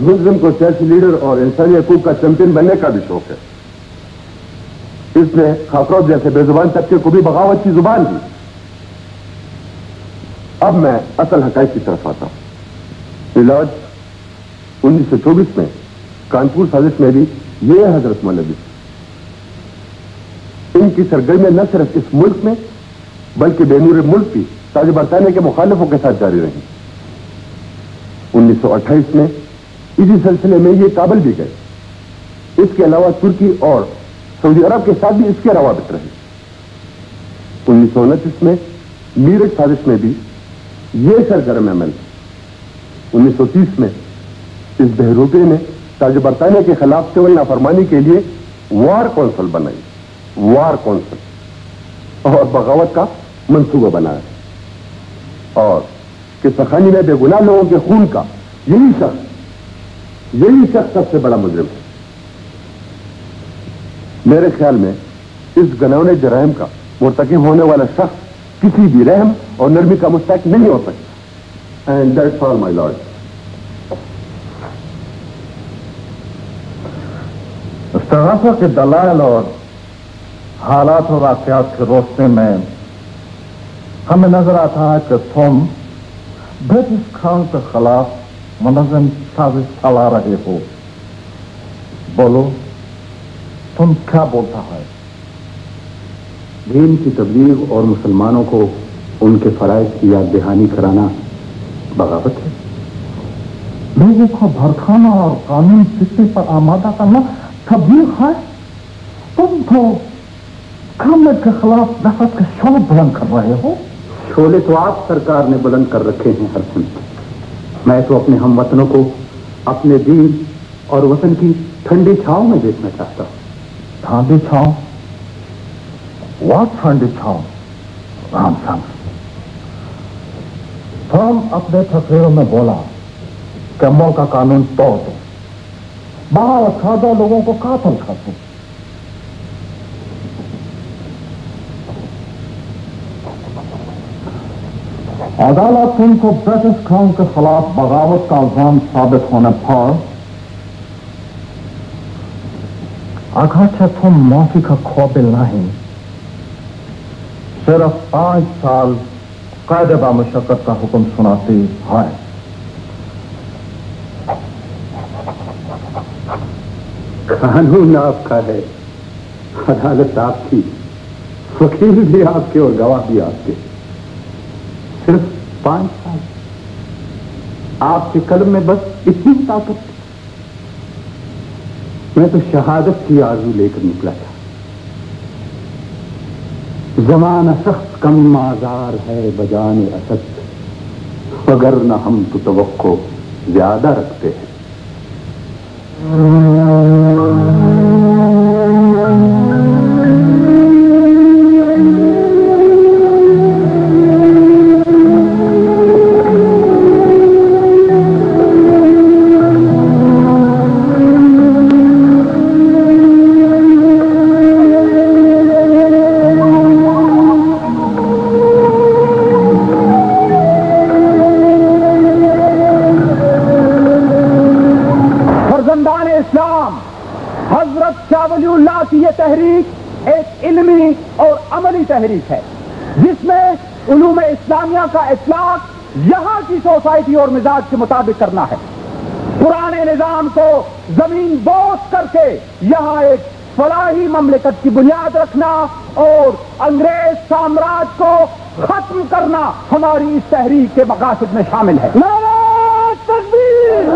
مسلم کو سیاسی لیڈر اور انسانی حقوق کا چیمپئن بننے کا بھی شوق ہے. اس نے خاکروز جیسے بے زبان طبقے کو بھی بغاوت کی زبان دی. اب میں اصل حقائق کی طرف آتا ہوں. علاج 1924 میں کانپور سازش میں بھی یہ حضرت مولوی. ان کی سرگرمیاں نہ صرف اس ملک میں بلکہ بیرون ملک بھی تاج برطانیہ کے مخالفوں کے ساتھ جاری رہی. 1928 میں اسی سلسلے میں یہ کابل بھی گئے. اس کے علاوہ ترکی اور سعودی عرب کے ساتھ بھی اس کے روابط رہے. 1929 میں میرٹھ سازش میں بھی یہ سرگرم عمل. 1930 میں اس بہروپے نے تاج برطانیہ کے خلاف سول نافرمانی کے لیے وار کونسل بنائی. وار کونسل اور بغاوت کا منصوبہ بنایا. اور کہ سخانی میں بے گناہ لوگوں کے خون کا یہی شخص سب سے بڑا مجرم ہے. میرے خیال میں اس گناونے جرائم کا مرتکب ہونے والا شخص کسی بھی رحم اور نرمی کا مستحق نہیں ہو سکتا. And that's all my lord. استغاثہ کے دلائل اور حالات اور واقعات کے روشنی میں ہمیں نظر آتا ہے کہ تم برٹش خان کے خلاف منظم سازش چلا رہے ہو. بولو تم کیا بولتا ہے؟ دین کی تبلیغ اور مسلمانوں کو ان کے فرائض کی یاد دہانی کرانا بغاوت ہے. لوگوں کو بھڑکانا اور قانون سستی پر آمادہ کرنا تبلیغ ہے. تم تو گورنمنٹ کے خلاف نفرت کے شعلے بلند کر رہے ہو. شعلے تو آپ سرکار نے بلند کر رکھے ہیں ہر سمت. میں تو اپنے ہم وطنوں کو اپنے دین اور وطن کی ٹھنڈی چھاؤں میں دیکھنا چاہتا ہوں. ٹھنڈی چھاؤں؟ واٹ ٹھنڈی چھاؤں؟ رام سنگ، تم اپنے تقریروں میں بولا کہ ملک کا قانون توڑ دو، بہت سادہ لوگوں کو قتل کر دو. عدالت تم کو برٹش خان کے خلاف بغاوت کا الزام ثابت ہونے پر اگرچہ تم معافی کا قابل نہیں، صرف 5 سال قید بامشقت کا حکم سناتی ہے. قانون آپ کا ہے، عدالت آپ کی، وکیل بھی آپ کے اور گواہ بھی آپ کے. صرف 5 سال. آپ کے قلم میں بس اتنی طاقت تھی. میں تو شہادت کی آرزو لے کر نکلا تھا. زمانہ سخت کم آزار ہے بجان اسد، وگرنہ ہم تو توقع زیادہ رکھتے ہیں. تحریک ایک علمی اور عملی تحریک ہے جس میں علوم اسلامیہ کا اطلاق یہاں کی سوسائٹی اور مزاج کے مطابق کرنا ہے. پرانے نظام کو زمین بوس کر کے یہاں ایک فلاحی مملکت کی بنیاد رکھنا اور انگریز سامراج کو ختم کرنا ہماری اس تحریک کے مقاصد میں شامل ہے. نعرہ تکبیر!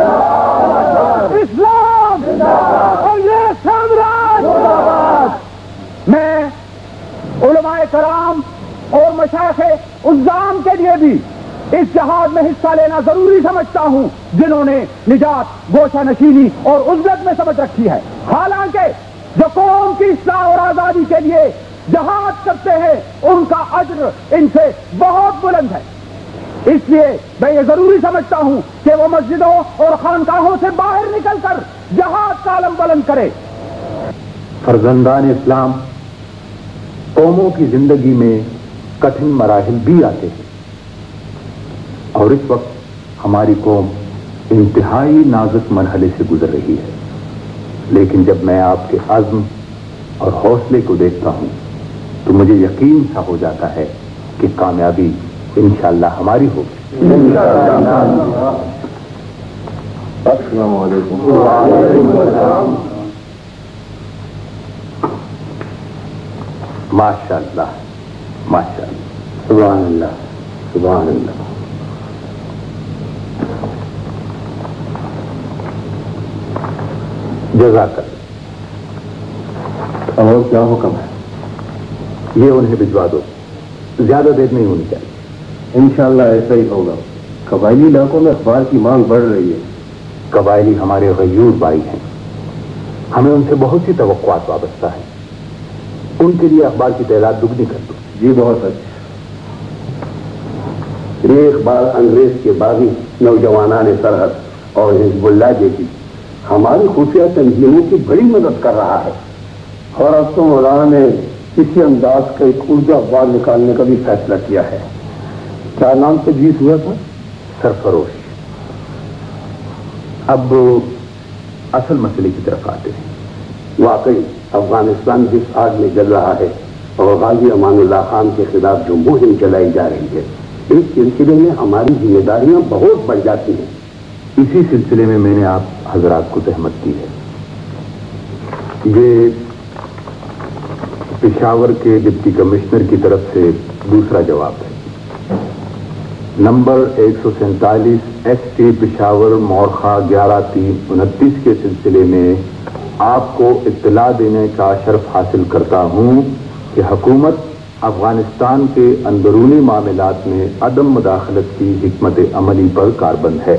اسلام اور یہ سامراج! میں علماء کرام اور مشائخ عظام کے لیے بھی اس جہاد میں حصہ لینا ضروری سمجھتا ہوں جنہوں نے نجات گوشہ نشینی اور عزلت میں سمجھ رکھی ہے. حالانکہ جو قوم کی اصلاح اور آزادی کے لیے جہاد کرتے ہیں ان کا اجر ان سے بہت بلند ہے. اس لیے میں یہ ضروری سمجھتا ہوں کہ وہ مسجدوں اور خانقاہوں سے باہر نکل کر جہاد کا علم بلند کرے. فرزندان اسلام، قوموں کی زندگی میں کٹھن مراحل بھی آتے ہیں اور اس وقت ہماری قوم انتہائی نازک مرحلے سے گزر رہی ہے، لیکن جب میں آپ کے عزم اور حوصلے کو دیکھتا ہوں تو مجھے یقین سا ہو جاتا ہے کہ کامیابی انشاءاللہ ہماری ہوگی۔ السلام علیکم۔ ماشاء اللہ، ماشاء اللہ، سبحان اللہ، سبحان اللہ۔ جزاک اللہ۔ اور کیا حکم ہے؟ یہ انہیں بھجوا دو، زیادہ دیر نہیں ہونی چاہیے۔ انشاءاللہ ایسا ہی ہوگا۔ قبائلی علاقوں میں اخبار کی مانگ بڑھ رہی ہے۔ قبائلی ہمارے غیور بھائی ہیں، ہمیں ان سے بہت سی توقعات وابستہ ہیں، ان کے لیے اخبار کی تعداد دگنی کر دو۔ جی بہت اچھا۔ یہ اخبار انگریز کے باغی نوجوانان سرحد اور حزب اللہ جیسی ہماری خفیہ تنظیموں کی بڑی مدد کر رہا ہے، اور اب تو مولانا نے کسی انداز کا ایک اردو اخبار نکالنے کا بھی فیصلہ کیا ہے۔ کیا نام تجویز ہوا تھا؟ سرفروش۔ اب اصل مسئلے کی طرف آتے ہیں۔ واقعی افغانستان جس آگ میں جل رہا ہے اور غازی امان اللہ خان کے خلاف جو مہم چلائی جا رہی ہے، اس سلسلے میں ہماری ذمہ داریاں بہت بڑھ جاتی ہیں۔ اسی سلسلے میں میں نے آپ حضرات کو تہمت کی ہے۔ یہ پشاور کے ڈپٹی کمشنر کی طرف سے دوسرا جواب ہے۔ نمبر 147 ایس ٹی پشاور مورخہ 11/3/29 کے سلسلے میں آپ کو اطلاع دینے کا شرف حاصل کرتا ہوں کہ حکومت افغانستان کے اندرونی معاملات میں عدم مداخلت کی حکمت عملی پر کاربند ہے،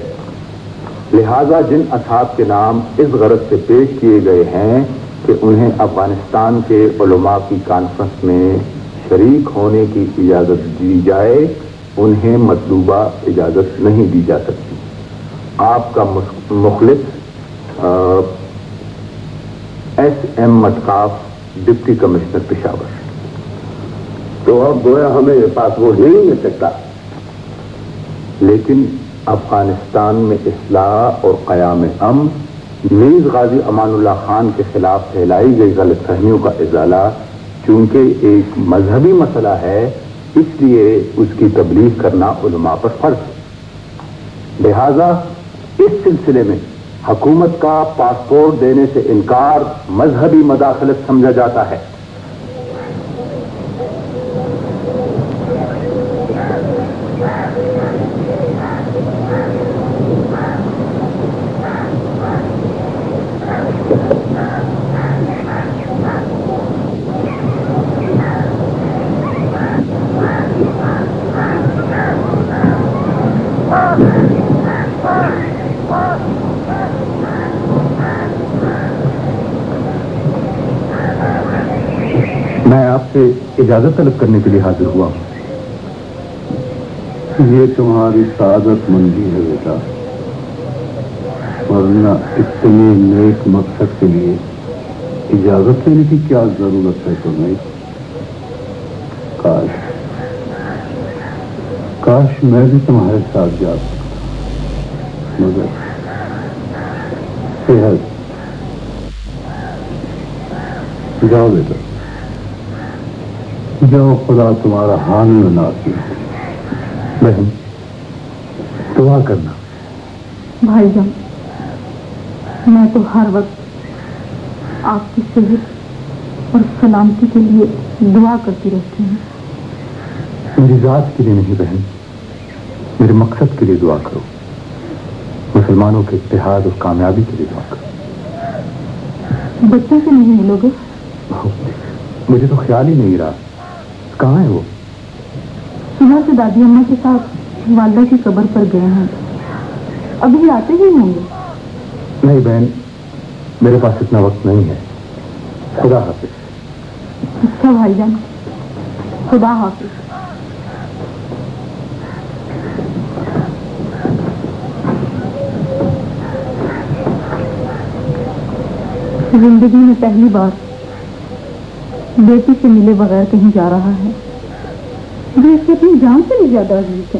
لہذا جن اصحاب کے نام اس غرض سے پیش کیے گئے ہیں کہ انہیں افغانستان کے علماء کی کانفرنس میں شریک ہونے کی اجازت دی جائے، انہیں مطلوبہ اجازت نہیں دی جا سکتی۔ آپ کا مخلص S M Metcalfe, deputy commissioner Peshawar. تو اب گویا ہمیں پاسپورٹ نہیں مل سکتا۔ لیکن افغانستان میں اصلاح اور قیام امن، میز غازی امان اللہ خان کے خلاف پھیلائی گئی غلط فہمیوں کا ازالہ چونکہ ایک مذہبی مسئلہ ہے، اس لیے اس کی تبلیغ کرنا علماء پر فرض ہے۔ لہذا اس سلسلے میں حکومت کا پاسپورٹ دینے سے انکار مذہبی مداخلت سمجھا جاتا ہے۔ میں آپ سے اجازت طلب کرنے کے لیے حاضر ہوا ہوں۔ یہ تمہاری سعادت مندی ہے بیٹا، ورنہ اتنے نیک مقصد کے لیے اجازت لینے کی کیا ضرورت ہے تمہیں؟ کاش میں بھی تمہارے ساتھ جاتا، مگر صحت۔ جاؤ بیٹا، جاؤ، خدا تمہارا حامی ناصر ہے۔ بہن دعا کرنا۔ بھائی جان، میں تو ہر وقت آپ کی صحت اور سلامتی کے لیے دعا کرتی رہتی ہوں۔ میری ذات کے لیے نہیں بہن، میرے مقصد کے لیے دعا کرو، مسلمانوں کے اتحاد اور کامیابی کے لیے دعا کرو۔ بچوں سے نہیں ملو گے؟ مجھے تو خیال ہی نہیں رہا، کہاں ہے وہ؟ صبح سے دادی اماں کے ساتھ والدہ کی قبر پر گئے ہیں، ابھی آتے ہی ہوں گے۔ نہیں بہن، میرے پاس اتنا وقت نہیں ہے۔ خدا حافظ۔ اچھا بھائی جان، خدا حافظ۔ زندگی میں پہلی بار بیٹی سے ملے بغیر کہیں جا رہا ہے جو اس سے اپنی جان سے بھی زیادہ عزیز ہے۔